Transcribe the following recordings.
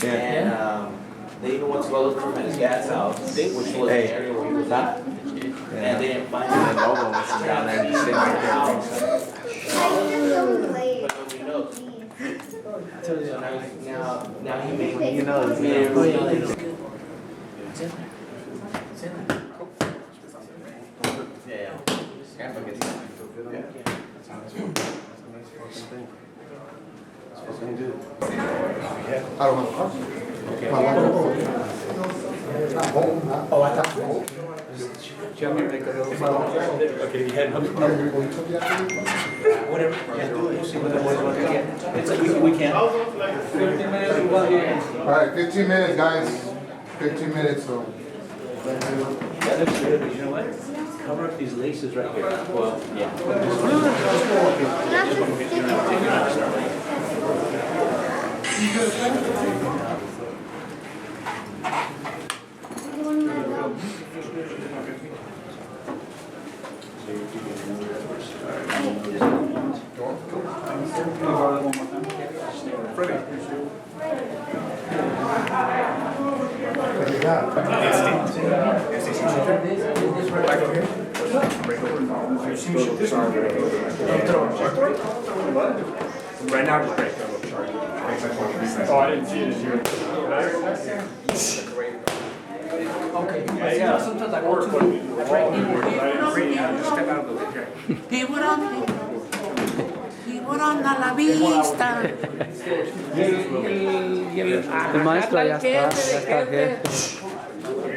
And they even went to go look for him at his dad's house, which was the area where he was at. And they didn't find him. And then Lobo was down there just sitting right there. But nobody knows. So now he made, You know, it's yeah. Grandpa gets that. I don't know. Oh, I thought so. Okay, you had Whatever. Yeah, do it. See what the boys want to get. It's like we can. 15 minutes. All right, 15 minutes, guys. 15 minutes, so. That looks good, but you know what? Cover up these laces right here. Well, yeah. Right now, just break. Oh, I didn't see it as you. Okay. Yeah, sometimes I work with Just step out of the way. Tiburón a la vista. El maestro ya está bien.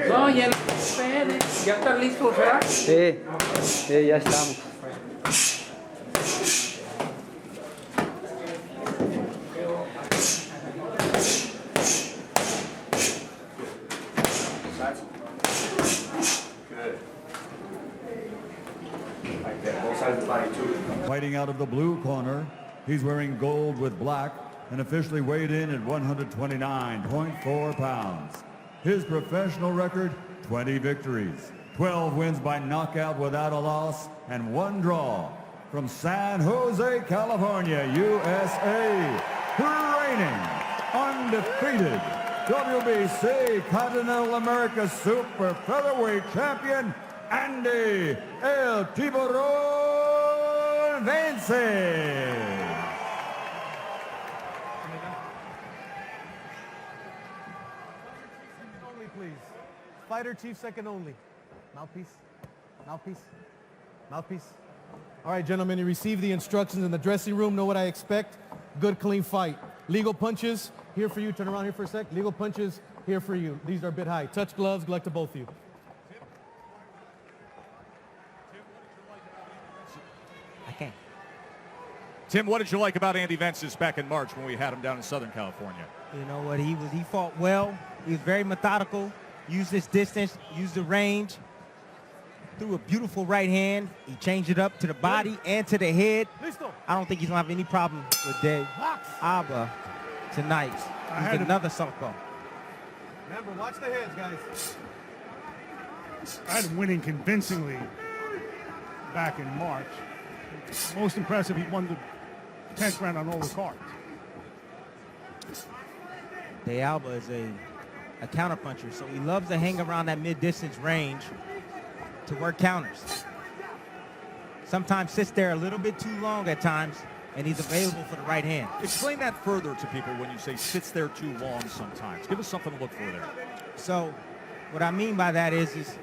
No, ya no espere. ¿Ya está listo, verdad? Sí, sí, ya estamos. Fighting out of the blue corner, he's wearing gold with black and officially weighed in at 129.4 pounds. His professional record, 20 victories, 12 wins by knockout without a loss, and 1 draw. From San Jose, California, USA, reigning undefeated WBC Continental America Super Featherweight Champion, Andy El Tiburón Vences. Only, please. Fighter chief second only. Mouthpiece. Mouthpiece. Mouthpiece. All right, gentlemen, you received the instructions in the dressing room. Know what I expect. Good, clean fight. Legal punches, here for you. Turn around here for a sec. Legal punches, here for you. These are a bit high. Touch gloves, good luck to both of you. Okay. Tim, what did you like about Andy Vences back in March when we had him down in Southern California? You know what, he fought well. He was very methodical, used his distance, used the range, threw a beautiful right hand. He changed it up to the body and to the head. I don't think he's gonna have any problem with Diaz Alba tonight. He's another southpaw. Remember, watch the heads, guys. I had him winning convincingly back in March. Most impressive, he won the 10th round on all the cards. De Alba is a counterpuncher, so he loves to hang around that mid-distance range to work counters. Sometimes sits there a little bit too long at times, and he's available for the right hand. Explain that further to people when you say sits there too long sometimes. Give us something to look for there. So what I mean by that is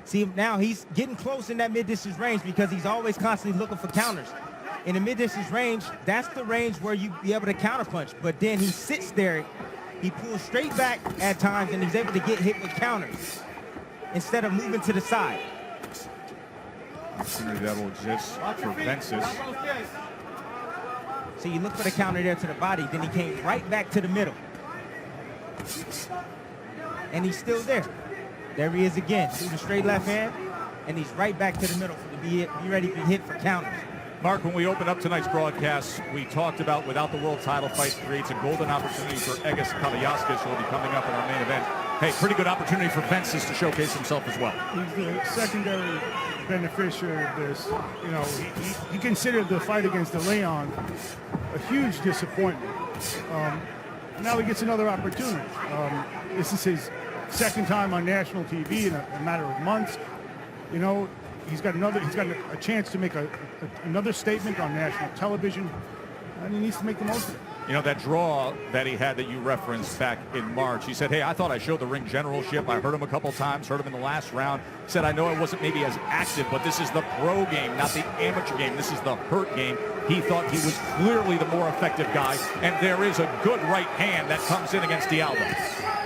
see, now he's getting close in that mid-distance range because he's always constantly looking for counters. In the mid-distance range, that's the range where you be able to counterpunch, but then he sits there, he pulls straight back at times, and he's able to get hit with counters instead of moving to the side. Opportunity that will exist for Vences. So you look for the counter there to the body, then he came right back to the middle. And he's still there. There he is again, through the straight left hand, and he's right back to the middle to be ready to be hit for counters. Mark, when we opened up tonight's broadcast, we talked about without the world title fight creates a golden opportunity for Egis Kaliaskis, who will be coming up in our main event. Hey, pretty good opportunity for Vences to showcase himself as well. He's the secondary beneficiary of this. You know, he considered the fight against De Leon a huge disappointment. Now he gets another opportunity. This is his second time on national TV in a matter of months. You know, he's got a chance to make another statement on national television, and he needs to make the most of it. You know, that draw that he had that you referenced back in March, he said, hey, I thought I showed the ring generalship. I heard him a couple times, heard him in the last round. He said, I know I wasn't maybe as active, but this is the pro game, not the amateur game. This is the hurt game. He thought he was clearly the more effective guy, and there is a good right hand that comes in against De Alba.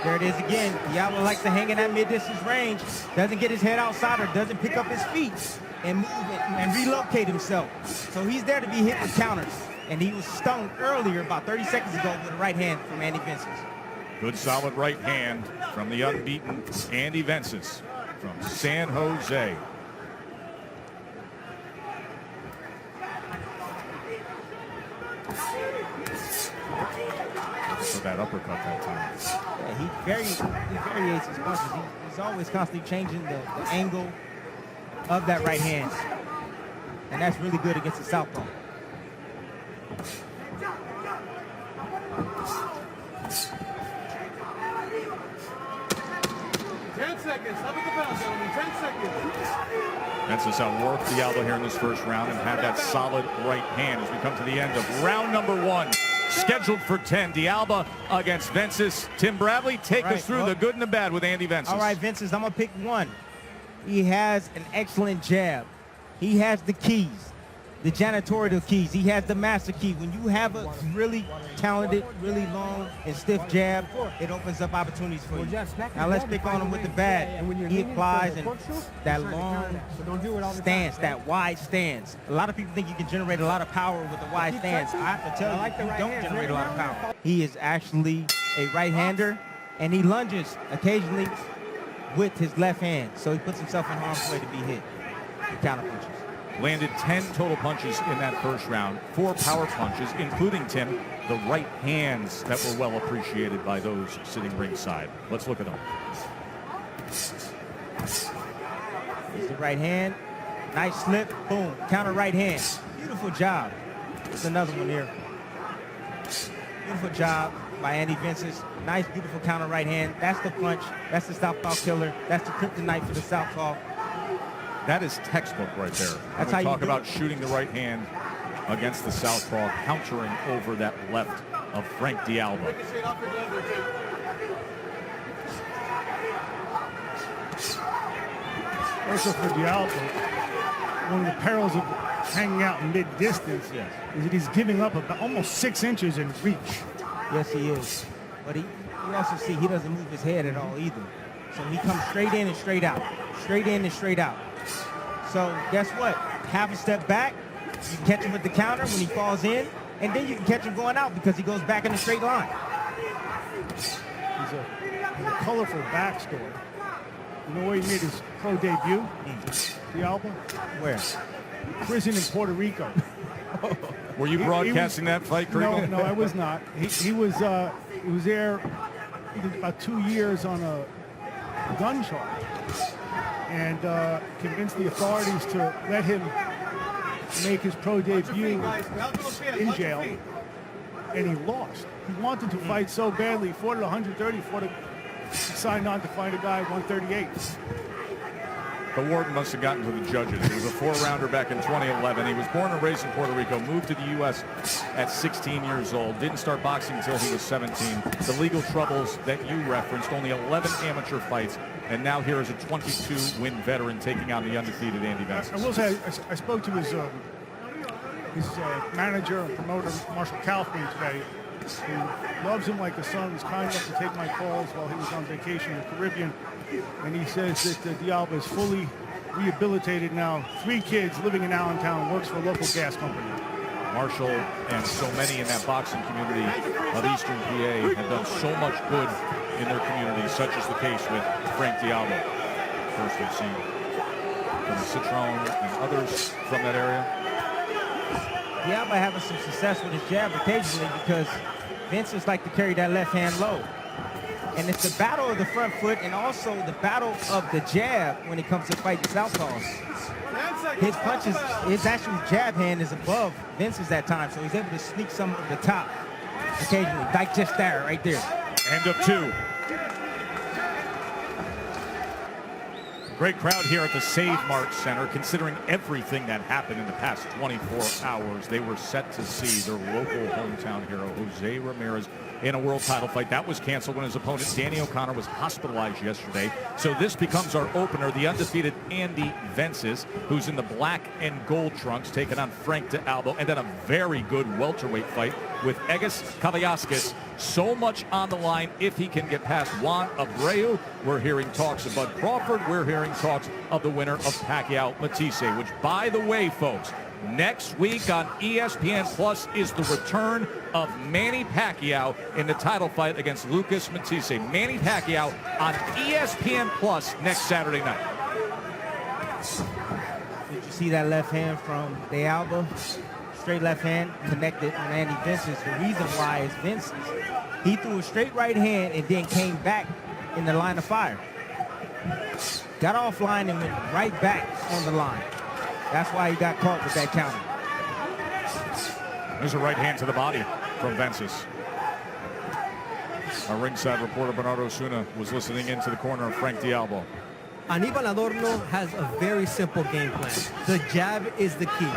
There it is again. De Alba likes to hang in that mid-distance range, doesn't get his head outside or doesn't pick up his feet and move and relocate himself. So he's there to be hit with counters. And he was stung earlier, about 30 seconds ago, with a right hand from Andy Vences. Good solid right hand from the unbeaten Andy Vences from San Jose. For that uppercut that time. Yeah, he variates his punches. He's always constantly changing the angle of that right hand. And that's really good against the southpaw. 10 seconds. Up at the bell, gentlemen. 10 seconds. Vences outworked De Alba here in this first round and had that solid right hand as we come to the end of round number 1. Scheduled for 10. De Alba against Vences. Tim Bradley, take us through the good and the bad with Andy Vences. All right, Vences, I'm going to pick one. He has an excellent jab. He has the keys, the janitorial keys. He has the master key. When you have a really talented, really long and stiff jab, it opens up opportunities for you. Now let's pick on him with the bad. He applies that long stance, that wide stance. A lot of people think you can generate a lot of power with a wide stance. I have to tell you, you don't generate a lot of power. He is actually a right-hander, and he lunges occasionally with his left hand. So he puts himself in harm's way to be hit with counter punches. Landed 10 total punches in that first round, 4 power punches, including, Tim, the right hands that were well appreciated by those sitting ringside. Let's look at them. Here's the right hand. Nice slip. Boom. Counter right hand. Beautiful job. There's another one here. Beautiful job by Andy Vences. Nice, beautiful counter right hand. That's the punch. That's the southpaw killer. That's the kryptonite for the southpaw. That is textbook right there. That's how how you talk do about it. shooting the right hand against the southpaw, countering over that left of Frank De Alba. Also for De Alba, one of the perils of hanging out in mid-distance is that he's giving up about almost 6 inches in reach. Yes, he is. But you also see he doesn't move his head at all either. So he comes straight in and straight out. Straight in and straight out. So guess what? Half a step back, you can catch him with the counter when he falls in, and then you can catch him going out because he goes back in a straight line. He's a colorful backstory. You know where he made his pro debut? De Alba? Where? Prison in Puerto Rico. Were you broadcasting that fight, Kriegel? No, I was not. He was there about 2 years on a gun charge and convinced the authorities to let him make his pro debut in jail, and he lost. He wanted to fight so badly. He fought at 130, he signed on to fight a guy at 138. The warden must have gotten to the judges. He was a 4-rounder back in 2011. He was born and raised in Puerto Rico, moved to the U.S. at 16 years old, didn't start boxing until he was 17. The legal troubles that you referenced, only 11 amateur fights, and now here is a 22-win veteran taking on the undefeated Andy Vences. I will say, I spoke to his manager and promoter, Marshall Kaufman, today, who loves him like a son, was kind enough to take my calls while he was on vacation in the Caribbean. And he says that De Alba is fully rehabilitated now. 3 kids living in Allentown, works for a local gas company. Marshall and so many in that boxing community of Eastern PA have done so much good in their communities, such as the case with Frank De Alba. First we've seen from Citron and others from that area. De Alba having some success with his jab occasionally because Vences like to carry that left hand low. And it's the battle of the front foot and also the battle of the jab when it comes to fighting southpaws. His punches, his actual jab hand is above Vences that time, so he's able to sneak some of the top occasionally, like just there, right there. End of 2. Great crowd here at the Save Mart Center. Considering everything that happened in the past 24 hours, they were set to see their local hometown hero, Jose Ramirez, in a world title fight. That was canceled when his opponent, Danny O'Connor, was hospitalized yesterday. So this becomes our opener, the undefeated Andy Vences, who's in the black and gold trunks, taking on Frank De Alba, and then a very good welterweight fight with Egis Kavaliauskas. So much on the line if he can get past Juan Abreu. We're hearing talks of Bud Crawford. We're hearing talks of the winner of Pacquiao-Matisse, which, by the way, folks, next week on ESPN Plus is the return of Manny Pacquiao in the title fight against Lucas Matisse. Manny Pacquiao on ESPN Plus next Saturday night. Did you see that left hand from De Alba? Straight left hand connected on Andy Vences. The reason why is Vences, he threw a straight right hand and then came back in the line of fire. Got offline and went right back on the line. That's why he got caught with that counter. There's a right hand to the body from Vences. Our ringside reporter Bernardo Osuna was listening into the corner of Frank De Alba. Anibal Adorno has a very simple game plan. The jab is the key.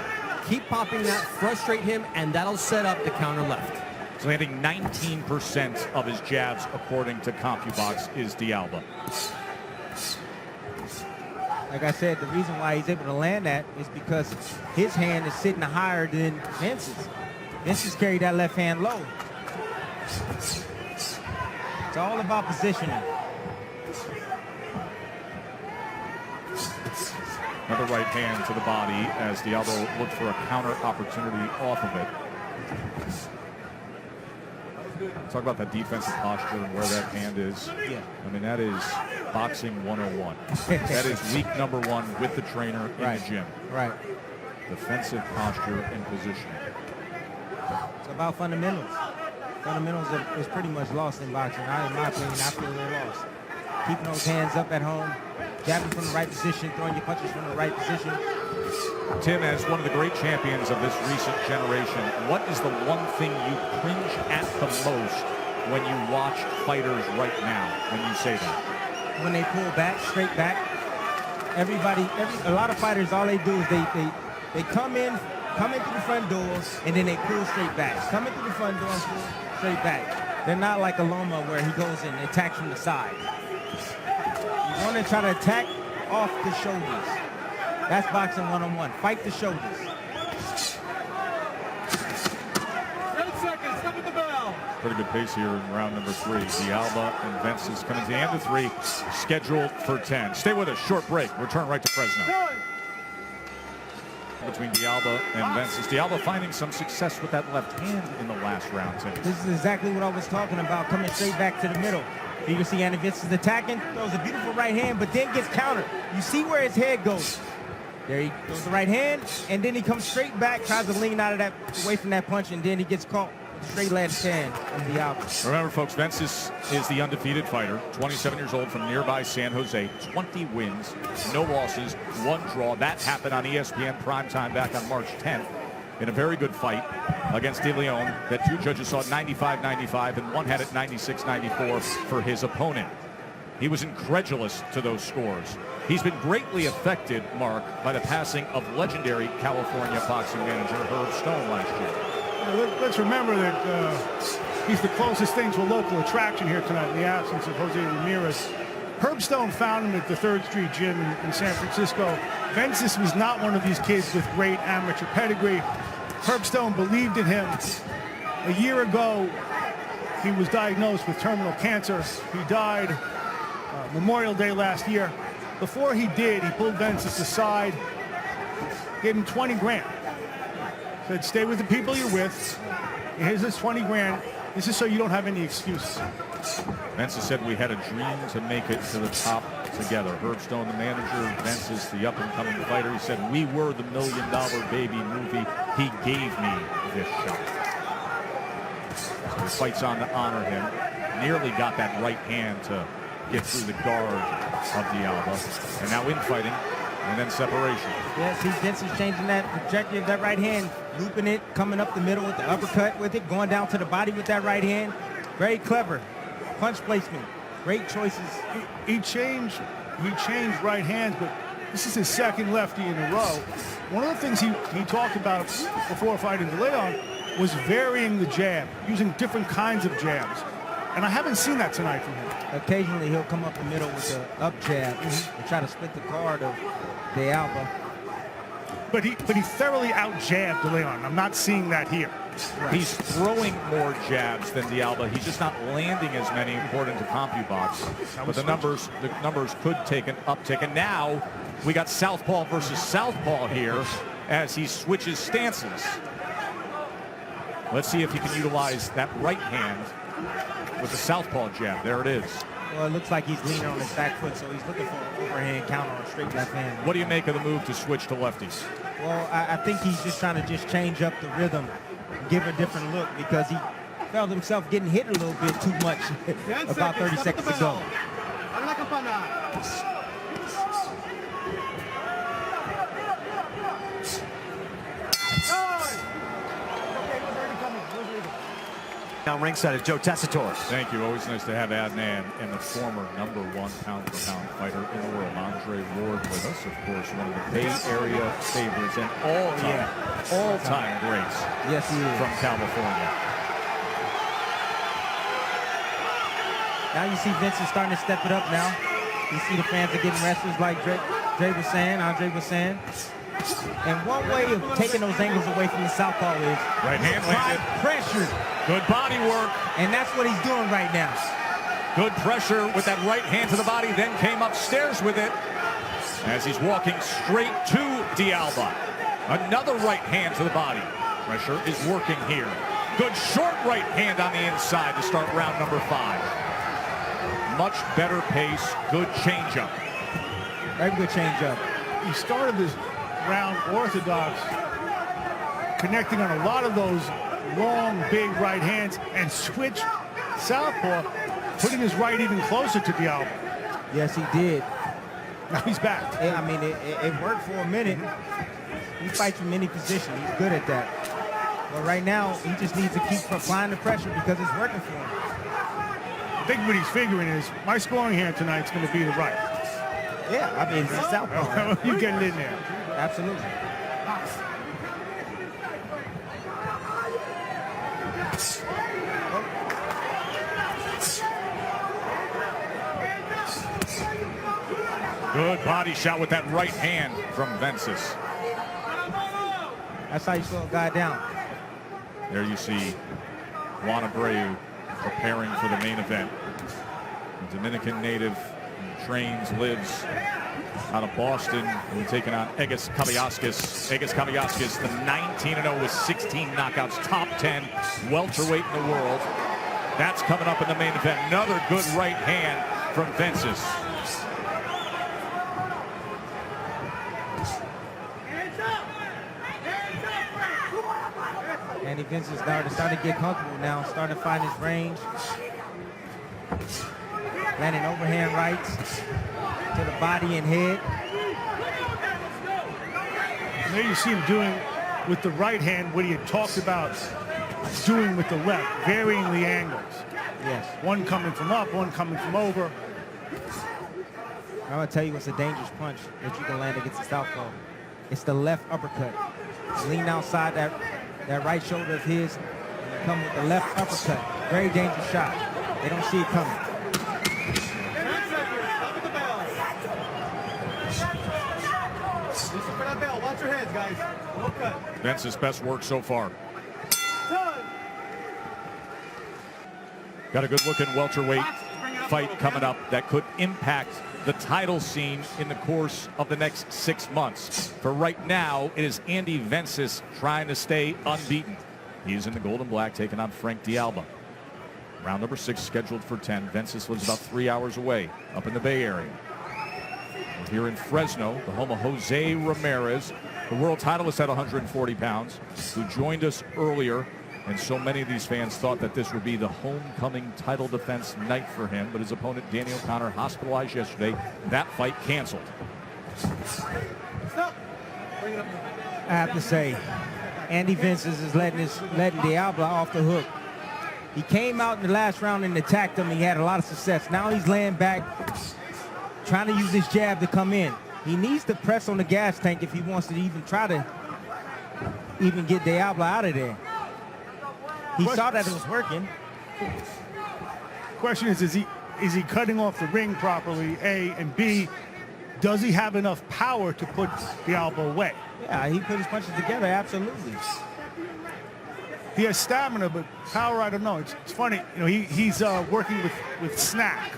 Keep popping that, frustrate him, and that'll set up the counter left. So landing 19% of his jabs, according to CompuBox, is De Alba. Like I said, the reason why he's able to land that is because his hand is sitting higher than Vences. Vences carried that left hand low. It's all about positioning. Another right hand to the body as De Alba looked for a counter opportunity off of it. Talk about that defensive posture and where that hand is. Yeah. I mean, that is boxing 101. That is week number 1 with the trainer in the gym. Right. Defensive posture and positioning. It's about fundamentals. Fundamentals is pretty much lost in boxing. In my opinion, I feel they're lost. Keeping those hands up at home, jabbing from the right position, throwing your punches from the right position. Tim, as one of the great champions of this recent generation, what is the one thing you cringe at the most when you watch fighters right now, when you say that? When they pull back, straight back. A lot of fighters, all they do is they come in through the front door, and then they pull straight back. Come in through the front door and pull straight back. They're not like a Loma where he goes in and attacks from the side. You want to try to attack off the shoulders. That's boxing 101. Fight the shoulders. 10 seconds, stop at the bell. Pretty good pace here in round number 3. De Alba and Vences coming to the end of 3, scheduled for 10. Stay with us, short break. Return right to Fresno. Between De Alba and Vences. De Alba finding some success with that left hand in the last round, Tim. This is exactly what I was talking about, coming straight back to the middle. You can see Andy Vences attacking, throws a beautiful right hand, but then gets countered. You see where his head goes. There he goes the right hand, and then he comes straight back, tries to lean out of that, away from that punch, and then he gets caught with a straight left hand from De Alba. Remember, folks, Vences is the undefeated fighter, 27 years old from nearby San Jose, 20 wins, no losses, 1 draw. That happened on ESPN primetime back on March 10th in a very good fight against De Leon that 2 judges saw at 95-95 and 1 had it 96-94 for his opponent. He was incredulous to those scores. He's been greatly affected, Mark, by the passing of legendary California boxing manager Herb Stone last year. Let's remember that he's the closest thing to a local attraction here tonight in the absence of Jose Ramirez. Herb Stone found him at the 3rd Street Gym in San Francisco. Vences was not one of these kids with great amateur pedigree. Herb Stone believed in him. A year ago, he was diagnosed with terminal cancer. He died Memorial Day last year. Before he did, he pulled Vences aside, gave him 20 grand. Said, stay with the people you're with. Here's this 20 grand. This is so you don't have any excuse. Vences said we had a dream to make it to the top together. Herb Stone, the manager, Vences, the up-and-coming fighter. He said, we were the $1 Million Baby movie. He gave me this shot. So he fights on to honor him. Nearly got that right hand to get through the guard of De Alba. And now infighting And then separation. Yeah, see Vences changing that trajectory of that right hand, looping it, coming up the middle with the uppercut with it, going down to the body with that right hand. Very clever. Punch placement. Great choices. He changed right hands, but this is his second lefty in a row. One of the things he talked about before fighting De Leon was varying the jab, using different kinds of jabs. And I haven't seen that tonight from him. Occasionally he'll come up the middle with the up jab and try to split the guard of De Alba. But he thoroughly out-jabbed De Leon. I'm not seeing that here. Right. He's throwing more jabs than De Alba. He's just not landing as many according to CompuBox. But the numbers could take an uptick. And now we got southpaw versus southpaw here as he switches stances. Let's see if he can utilize that right hand with the southpaw jab. There it is. Well, it looks like he's leaning on his back foot, so he's looking for an overhand counter on straight left hand. What do you make of the move to switch to lefties? Well, I think he's just trying to just change up the rhythm, give a different look, because he felt himself getting hit a little bit too much about 30 seconds ago. Now ringside is Joe Tessitore. Thank you. Always nice to have Adnan and the former #1 pound-for-pound fighter in the world, Andre Ward, with us. Of course, one of the Bay Area favorites and all-time greats. Yes, he is. From California. Now you see Vences starting to step it up now. You see the fans are getting wrestlers like Andre was saying. And one way of taking those angles away from the southpaw is right hand landed. Pressure. Good body work. And that's what he's doing right now. Good pressure with that right hand to the body, then came upstairs with it as he's walking straight to De Alba. Another right hand to the body. Pressure is working here. Good short right hand on the inside to start round number 5. Much better pace. Good changeup. Very good changeup. He started this round orthodox, connecting on a lot of those long, big right hands, and switched southpaw, putting his right even closer to De Alba. Yes, he did. Now he's back. Yeah, I mean, it worked for a minute. He fights from any position. He's good at that. But right now, he just needs to keep applying the pressure because it's working for him. I think what he's figuring is, my scoring hand tonight's going to be the right. Yeah, I mean, it's southpaw. You get it in there. Absolutely. Good body shot with that right hand from Vences. That's how you slow a guy down. There you see Juan Abreu preparing for the main event. The Dominican native trains, lives out of Boston. We're taking on Egis Kabiaskis. Egis Kabiaskis, the 19-0 with 16 knockouts, top 10 welterweight in the world. That's coming up in the main event. Another good right hand from Vences. Andy Vences starting to get comfortable now, starting to find his range. Landing overhand rights to the body and head. And there you see him doing with the right hand what he had talked about doing with the left, varying the angles. Yes. One coming from up, one coming from over. I'm going to tell you what's a dangerous punch that you can land against the southpaw. It's the left uppercut. Lean outside that right shoulder of his and come with the left uppercut. Very dangerous shot. They don't see it coming. Watch your heads, guys. Vences' best work so far. Got a good looking welterweight fight coming up that could impact the title scene in the course of the next 6 months. For right now, it is Andy Vences trying to stay unbeaten. He's in the gold and black, taking on Frank De Alba. Round number 6 scheduled for 10. Vences lives about 3 hours away, up in the Bay Area. We're here in Fresno, the home of Jose Ramirez, the world titleist at 140 pounds, who joined us earlier. And so many of these fans thought that this would be the homecoming title defense night for him. But his opponent, Daniel Connor, hospitalized yesterday. That fight canceled. I have to say, Andy Vences is letting De Alba off the hook. He came out in the last round and attacked him. He had a lot of success. Now he's laying back, trying to use his jab to come in. He needs to press on the gas tank if he wants to even try to even get De Alba out of there. He saw that it was working. Question is he cutting off the ring properly, A, and B, does he have enough power to put De Alba away? Yeah, he put his punches together, absolutely. He has stamina, but power, I don't know. It's funny, you know, he's working with Snack,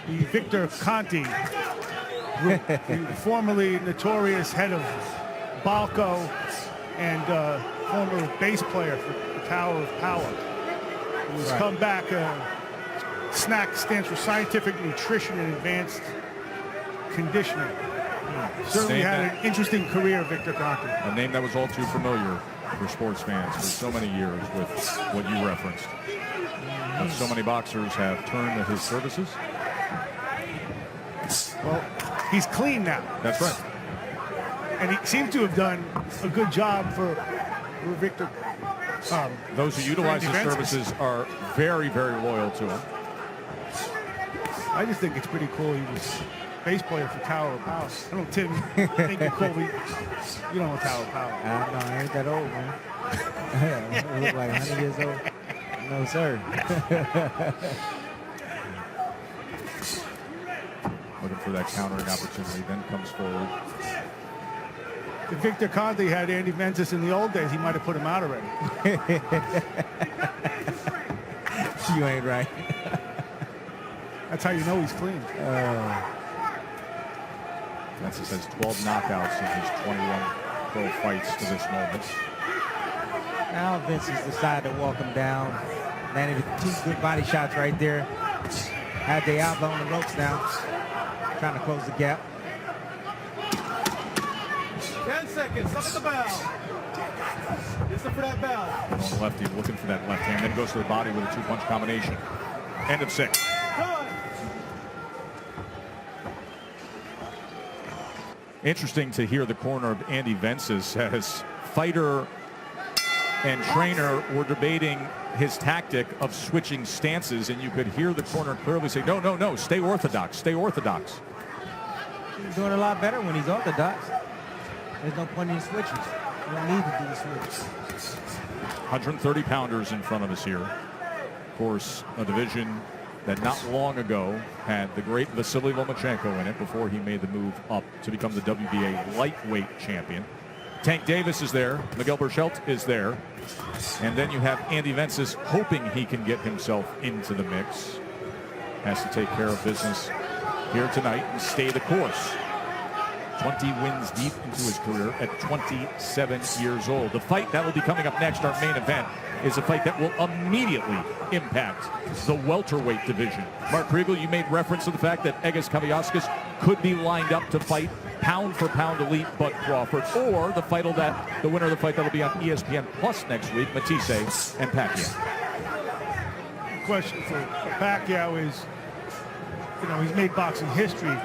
the Victor Conti, the formerly notorious head of Balco and former bass player for the Tower of Power. He's come back. Snack stands for Scientific Nutrition and Advanced Conditioning. Certainly had an interesting career, Victor Conti. A name that was all too familiar for sports fans for so many years with what you referenced. And so many boxers have turned to his services. Well, he's clean now. That's right. And he seems to have done a good job for Victor. Those who utilize his services are very, very loyal to him. I just think it's pretty cool he was bass player for Tower of Power. I don't, Tim, think you call me, you don't know Tower of Power. No, I ain't that old, man. I look like 100 years old. No, sir. Looking for that countering opportunity, then comes forward. If Victor Conti had Andy Vences in the old days, he might have put him out already. You ain't right. That's how you know he's clean. Vences has 12 knockouts in his 21 pro fights to this moment. Now Vences decided to walk him down. Landed 2 good body shots right there. Had De Alba on the ropes now. Trying to close the gap. 10 seconds, up at the bell. Listen for that bell. On the lefty, looking for that left hand, then goes to the body with a 2-punch combination. End of 6. Interesting to hear the corner of Andy Vences as fighter and trainer were debating his tactic of switching stances, and you could hear the corner clearly say, no, no, no, stay orthodox, stay orthodox. He's doing a lot better when he's orthodox. There's no point in switches. You don't need to do the switches. 130 pounders in front of us here. Of course, a division that not long ago had the great Vasily Lomachenko in it before he made the move up to become the WBA lightweight champion. Tank Davis is there. Miguel Berchelt is there. And then you have Andy Vences hoping he can get himself into the mix. Has to take care of business here tonight and stay the course. 20 wins deep into his career at 27 years old. The fight that will be coming up next, our main event, is a fight that will immediately impact the welterweight division. Mark Kriegel, you made reference to the fact that Egis Kavyauskas could be lined up to fight pound-for-pound elite Bud Crawford, or the winner of the fight that will be on ESPN Plus next week, Matisse and Pacquiao. Question for Pacquiao is, you know, he's made boxing history.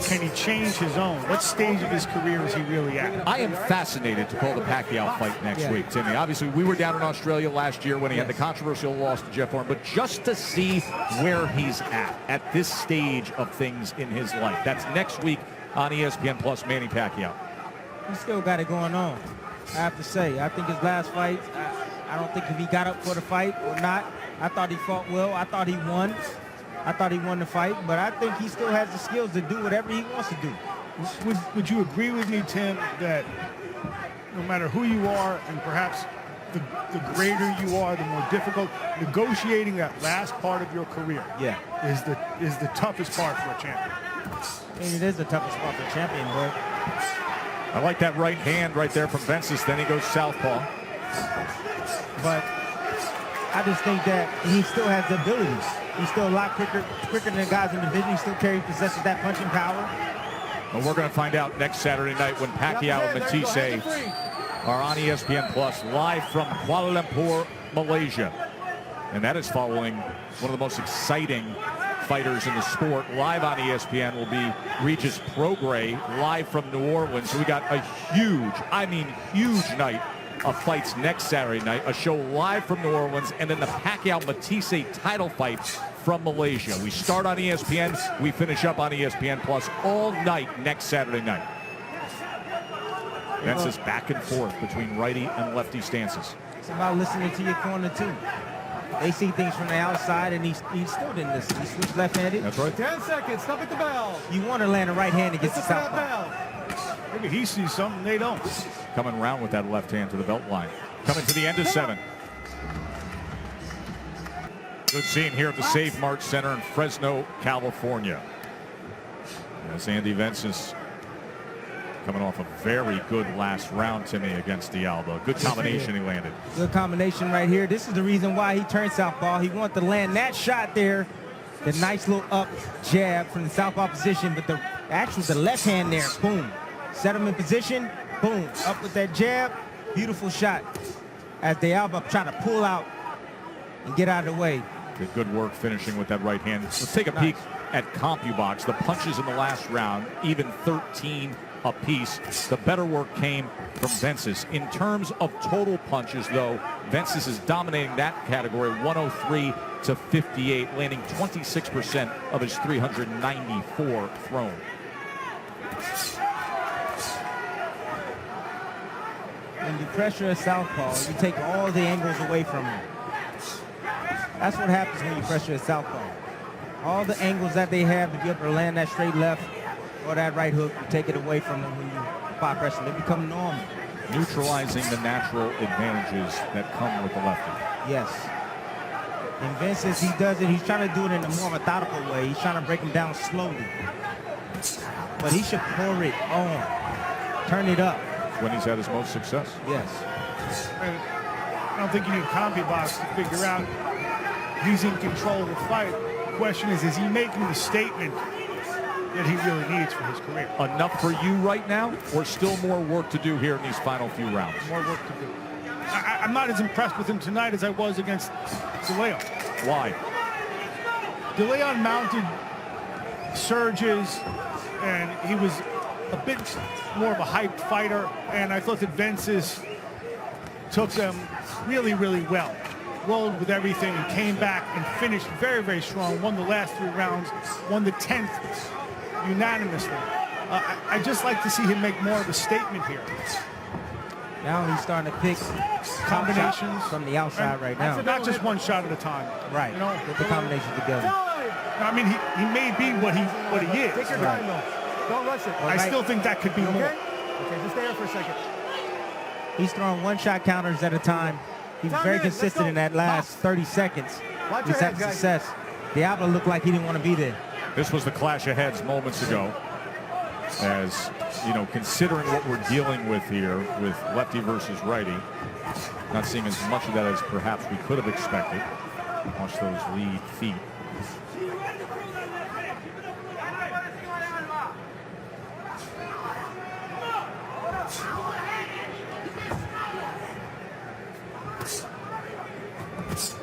Can he change his own? What stage of his career is he really at? I am fascinated to call the Pacquiao fight next week, Timmy. Obviously, we were down in Australia last year when he had the controversial loss to Jeff Horn, but just to see where he's at this stage of things in his life. That's next week on ESPN Plus, Manny Pacquiao. He's still got it going on, I have to say. I think his last fight, I don't think if he got up for the fight or not. I thought he fought well. I thought he won. I thought he won the fight, but I think he still has the skills to do whatever he wants to do. Would you agree with me, Tim, that no matter who you are, and perhaps the greater you are, the more difficult, negotiating that last part of your career is the toughest part for a champion? I mean, it is the toughest part for a champion, but I like that right hand right there from Vences. Then he goes southpaw. But I just think that he still has the abilities. He's still a lot quicker than the guys in the division. He still possesses that punching power. Well, we're going to find out next Saturday night when Pacquiao and Matisse are on ESPN Plus live from Kuala Lumpur, Malaysia. And that is following one of the most exciting fighters in the sport. Live on ESPN will be Regis Prograis, live from New Orleans. So we got a huge, I mean huge night of fights next Saturday night. A show live from New Orleans, and then the Pacquiao-Matisse title fight from Malaysia. We start on ESPN, we finish up on ESPN Plus all night next Saturday night. Vences back and forth between righty and lefty stances. It's about listening to your corner too. They see things from the outside, and he still didn't listen. He switched left-handed. That's right. 10 seconds. Stop at the bell. You want to land a right hand against the southpaw. Bell. Maybe he sees something they don't. Coming around with that left hand to the belt line. Coming to the end of 7. Good scene here at the Save Mart Center in Fresno, California. As Andy Vences coming off a very good last round to me against De Alba. Good combination he landed. Good combination right here. This is the reason why he turned southpaw. He wanted to land that shot there. The nice little up jab from the southpaw position, but the left hand there, boom. Set him in position, boom. Up with that jab, beautiful shot. As De Alba trying to pull out and get out of the way. Did good work finishing with that right hand. Let's take a peek at CompuBox. The punches in the last round, even 13 apiece. The better work came from Vences. In terms of total punches, though, Vences is dominating that category, 103 to 58, landing 26% of his 394 thrown. When you pressure a southpaw, you take all the angles away from him. That's what happens when you pressure a southpaw. All the angles that they have to be able to land that straight left or that right hook, you take it away from them when you spot pressure. They become normal. Neutralizing the natural advantages that come with the lefty. Yes. In Vences, he does it. He's trying to do it in a more methodical way. He's trying to break him down slowly. But he should pour it on. Turn it up. When he's had his most success. Yes. I don't think you need CompuBox to figure out he's in control of the fight. The question is he making the statement that he really needs for his career? Enough for you right now, or still more work to do here in these final few rounds? More work to do. I'm not as impressed with him tonight as I was against De Leon. Why? De Leon mounted surges, and he was a bit more of a hyped fighter, and I thought that Vences took them really, really well. Rolled with everything and came back and finished very, very strong. Won the last 3 rounds, won the 10th unanimously. I just like to see him make more of a statement here. Now he's starting to pick combinations from the outside right now. Not just one shot at a time. Right. You know, get the combination together. I mean, he may be what he is. Take your time, though. Don't rush it. I still think that could be more. Okay, just stay here for a second. He's throwing one-shot counters at a time. He was very consistent in that last 30 seconds. He's had success. De Alba looked like he didn't want to be there. This was the clash of heads moments ago. As, you know, considering what we're dealing with here with lefty versus righty, not seeing as much of that as perhaps we could have expected. Watch those lead feet.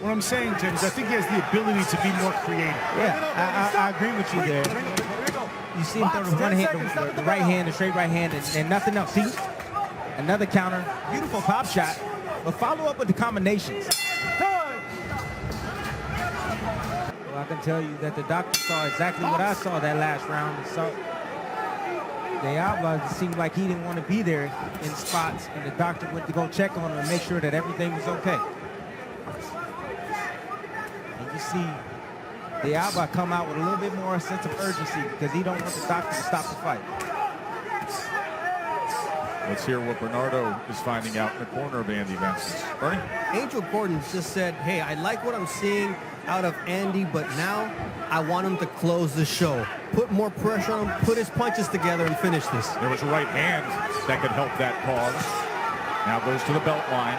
What I'm saying, Tim, is I think he has the ability to be more creative. Yeah, I agree with you there. You see him throw the one hand, the right hand, the straight right hand, and nothing else. See, another counter, beautiful pop shot, but follow up with the combinations. Well, I can tell you that the doctor saw exactly what I saw that last round. So De Alba seemed like he didn't want to be there in spots, and the doctor went to go check on him and make sure that everything was okay. And you see De Alba come out with a little bit more sense of urgency because he don't want the doctor to stop the fight. Let's hear what Bernardo is finding out in the corner of Andy Vences. Bernie? Angel Gordon just said, hey, I like what I'm seeing out of Andy, but now I want him to close the show. Put more pressure on him, put his punches together and finish this. There was a right hand that could help that cause. Now goes to the belt line.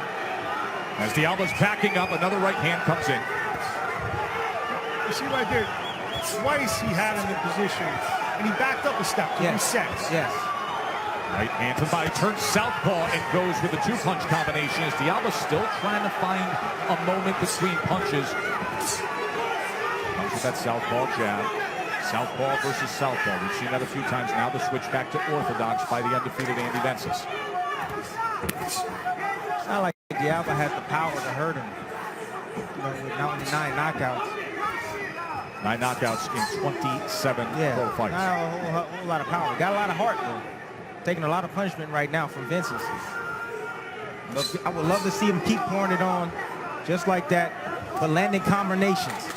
As De Alba's backing up, another right hand comes in. You see right there, twice he had him in position, and he backed up a step to reset. Yes. Right hand to the body, turns southpaw and goes with the 2-punch combination as De Alba still trying to find a moment between punches. Punches that southpaw jab. Southpaw versus southpaw. We've seen that a few times now. The switch back to orthodox by the undefeated Andy Vences. It's not like De Alba has the power to hurt him. You know, with not only 9 knockouts. 9 knockouts in 27 pro fights. Not a whole lot of power. Got a lot of heart, though. Taking a lot of punishment right now from Vences. I would love to see him keep pouring it on just like that, but landing combinations.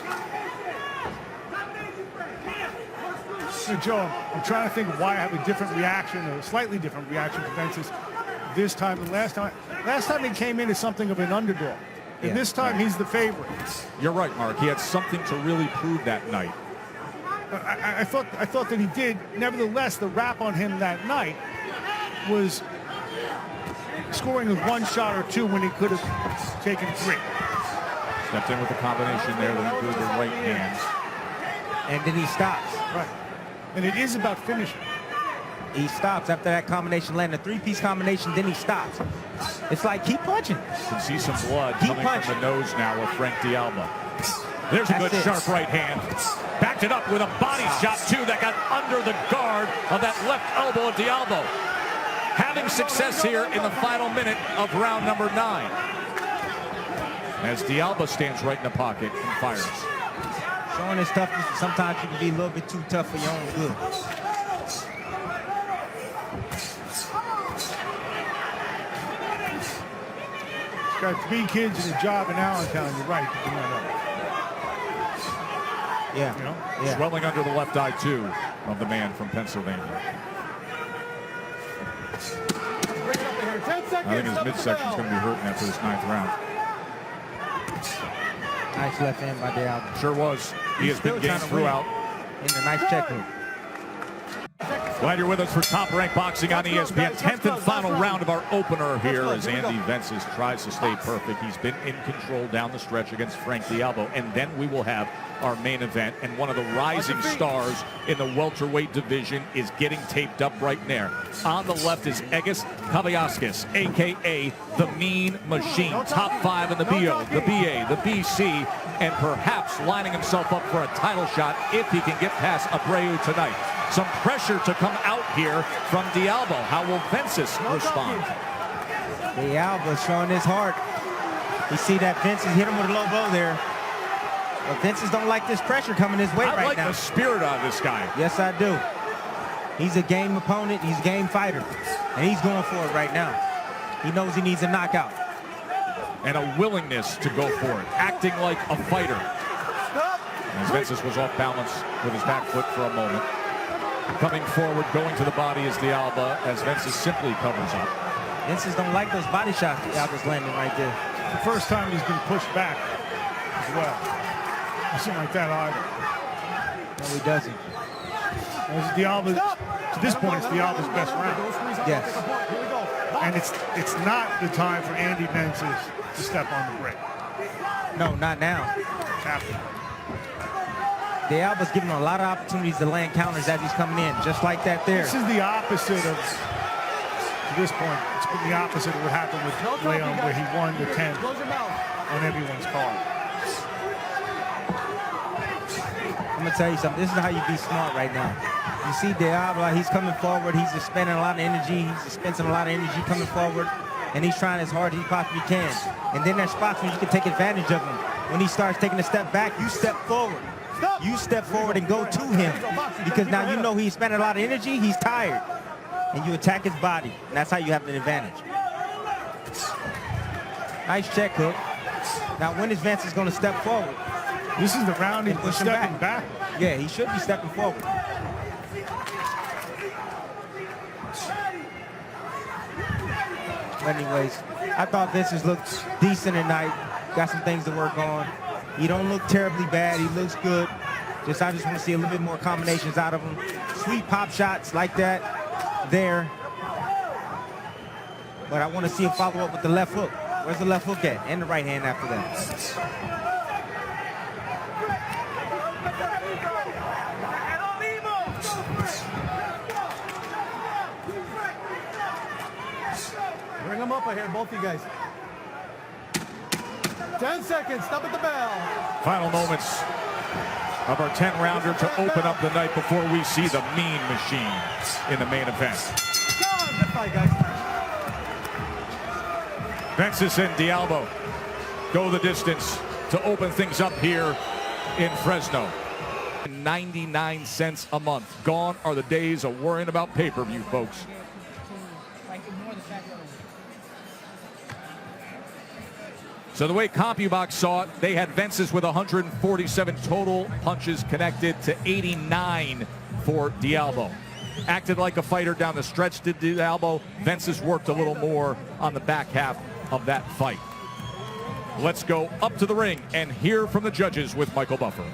So Joe, I'm trying to think of why I have a different reaction, or a slightly different reaction to Vences this time than last time. Last time he came in as something of an underdog. And this time he's the favorite. You're right, Mark. He had something to really prove that night. I thought that he did. Nevertheless, the rap on him that night was scoring with 1 shot or 2 when he could have taken 3. Stepped in with a combination there that included the right hand. And then he stops. Right. And it is about finishing. He stops after that combination, landing a 3-piece combination, then he stops. It's like, keep punching. You can see some blood coming from the nose now with Frank De Alba. There's a good sharp right hand. Backed it up with a body shot, too, that got under the guard of that left elbow of De Alba. Having success here in the final minute of round number 9. As De Alba stands right in the pocket and fires. Showing his toughness, sometimes you can be a little bit too tough for your own good. He's got 3 kids and a job in Allentown. You're right. Yeah. You know? Yeah. Swelling under the left eye, too, of the man from Pennsylvania. I think his midsection's going to be hurting after this 9th round. Nice left hand by De Alba. Sure was. He has been game throughout. In the nice check hook. Glad you're with us for Top Rank Boxing on ESPN. 10th and final round of our opener here as Andy Vences tries to stay perfect. He's been in control down the stretch against Frank De Alba. And then we will have our main event. And one of the rising stars in the welterweight division is getting taped up right there. On the left is Egis Kavaiaskis, a.k.a. the Mean Machine. Top 5 in the BO, the BA, the BC, and perhaps lining himself up for a title shot if he can get past Abreu tonight. Some pressure to come out here from De Alba. How will Vences respond? De Alba showing his heart. You see that Vences hit him with a low blow there. But Vences don't like this pressure coming his way right now. I like the spirit out of this guy. Yes, I do. He's a game opponent. He's a game fighter. And he's going for it right now. He knows he needs a knockout. And a willingness to go for it. Acting like a fighter. As Vences was off balance with his back foot for a moment. Coming forward, going to the body is De Alba as Vences simply covers up. Vences don't like those body shots De Alba's landing right there. The first time he's been pushed back as well. Nothing like that either. No, he doesn't. As De Alba, to this point, it's De Alba's best round. Yes. And it's not the time for Andy Vences to step on the brake. No, not now. After. De Alba's giving him a lot of opportunities to land counters as he's coming in, just like that there. This is the opposite of, to this point, it's been the opposite of what happened with Leon, where he won the 10 on everyone's card. I'm going to tell you something. This is how you be smart right now. You see De Alba, he's coming forward. He's expending a lot of energy. He's dispensing a lot of energy coming forward. And he's trying as hard as he possibly can. And then there's spots where you can take advantage of him. When he starts taking a step back, you step forward. You step forward and go to him. Because now you know he's spending a lot of energy. He's tired. And you attack his body. And that's how you have an advantage. Nice check hook. Now when is Vences going to step forward? This is the round he's stepping back. Yeah, he should be stepping forward. Anyways, I thought Vences looked decent tonight. Got some things to work on. He don't look terribly bad. He looks good. I just want to see a little bit more combinations out of him. Sweet pop shots like that there. But I want to see him follow up with the left hook. Where's the left hook at? And the right hand after that. Bring them up ahead, both of you guys. 10 seconds, stop at the bell. Final moments of our 10-rounder to open up the night before we see the Mean Machine in the main event. Good fight, guys. Vences and De Alba go the distance to open things up here in Fresno. 99 cents a month. Gone are the days of worrying about pay-per-view, folks. So the way CompuBox saw it, they had Vences with 147 total punches connected to 89 for De Alba. Acted like a fighter down the stretch, did De Alba. Vences worked a little more on the back half of that fight. Let's go up to the ring and hear from the judges with Michael Buffer.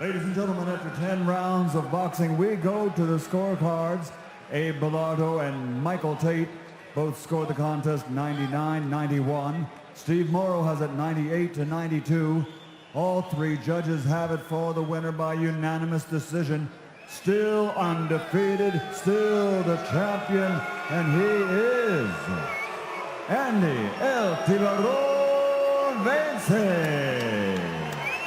Ladies and gentlemen, after 10 rounds of boxing, we go to the scorecards. Abe Bellardo and Michael Tate both scored the contest 99-91. Steve Morrow has it 98-92. All three judges have it for the winner by unanimous decision. Still undefeated, still the champion, and he is Andy El Tiburon Vences.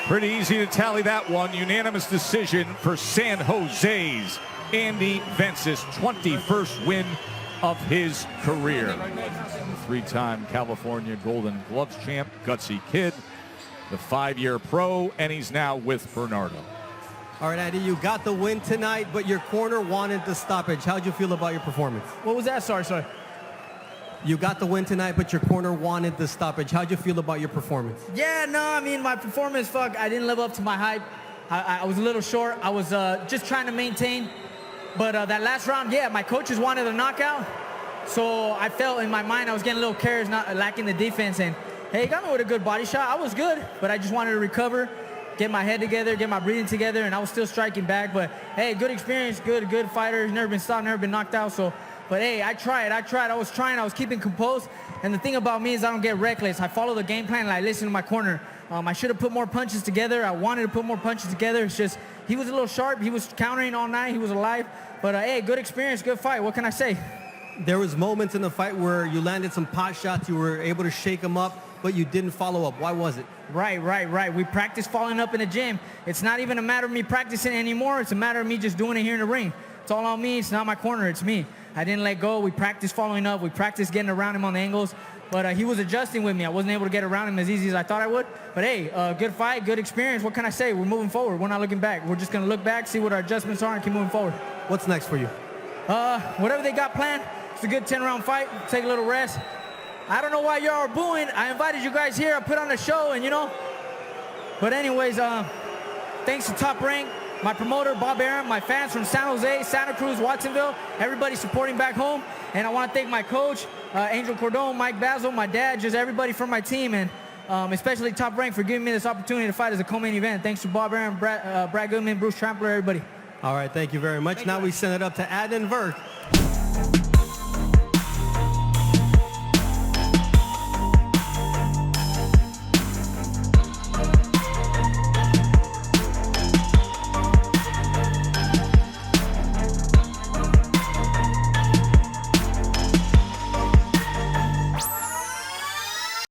Pretty easy to tally that one. Unanimous decision for San Jose's Andy Vences, 21st win of his career. Three-time California Golden Gloves champ, gutsy kid, the 5-year pro, and he's now with Bernardo. All right, Andy, you got the win tonight, but your corner wanted the stoppage. How'd you feel about your performance? What was that? Sorry. You got the win tonight, but your corner wanted the stoppage. How'd you feel about your performance? Yeah, no, I mean, my performance, I didn't live up to my hype. I was a little short. I was just trying to maintain. But that last round, yeah, my coaches wanted a knockout. So I felt in my mind I was getting a little careless, not lacking the defense. And, hey, he got me with a good body shot. I was good, but I just wanted to recover, get my head together, get my breathing together, and I was still striking back. But, hey, good experience, good fighter. Never been stopped, never been knocked out. So, but, hey, I tried. I was keeping composed. And the thing about me is I don't get reckless. I follow the game plan and I listen to my corner. I should have put more punches together. I wanted to put more punches together. It's just he was a little sharp. He was countering all night. He was alive. But, hey, good experience, good fight. What can I say? There was moments in the fight where you landed some pot shots. You were able to shake them up, but you didn't follow up. Why was it? Right. We practice following up in the gym. It's not even a matter of me practicing anymore. It's a matter of me just doing it here in the ring. It's all on me. It's not my corner. It's me. I didn't let go. We practiced following up. We practiced getting around him on the angles. But he was adjusting with me. I wasn't able to get around him as easy as I thought I would. But, hey, good fight, good experience. What can I say? We're moving forward. We're not looking back. We're just going to look back, see what our adjustments are, and keep moving forward. What's next for you? Whatever they got planned. It's a good 10-round fight. Take a little rest. I don't know why y'all are booing. I invited you guys here. I put on a show, and, But anyways, thanks to Top Rank, my promoter, Bob Arum, my fans from San Jose, Santa Cruz, Watsonville, everybody supporting back home. And I want to thank my coach, Angel Cordon, Mike Basil, my dad, just everybody from my team, and especially Top Rank for giving me this opportunity to fight as a co-main event. Thanks to Bob Arum, Brad Goodman, Bruce Trampler, everybody. All right, thank you very much. Now we send it up to Adnan Verk.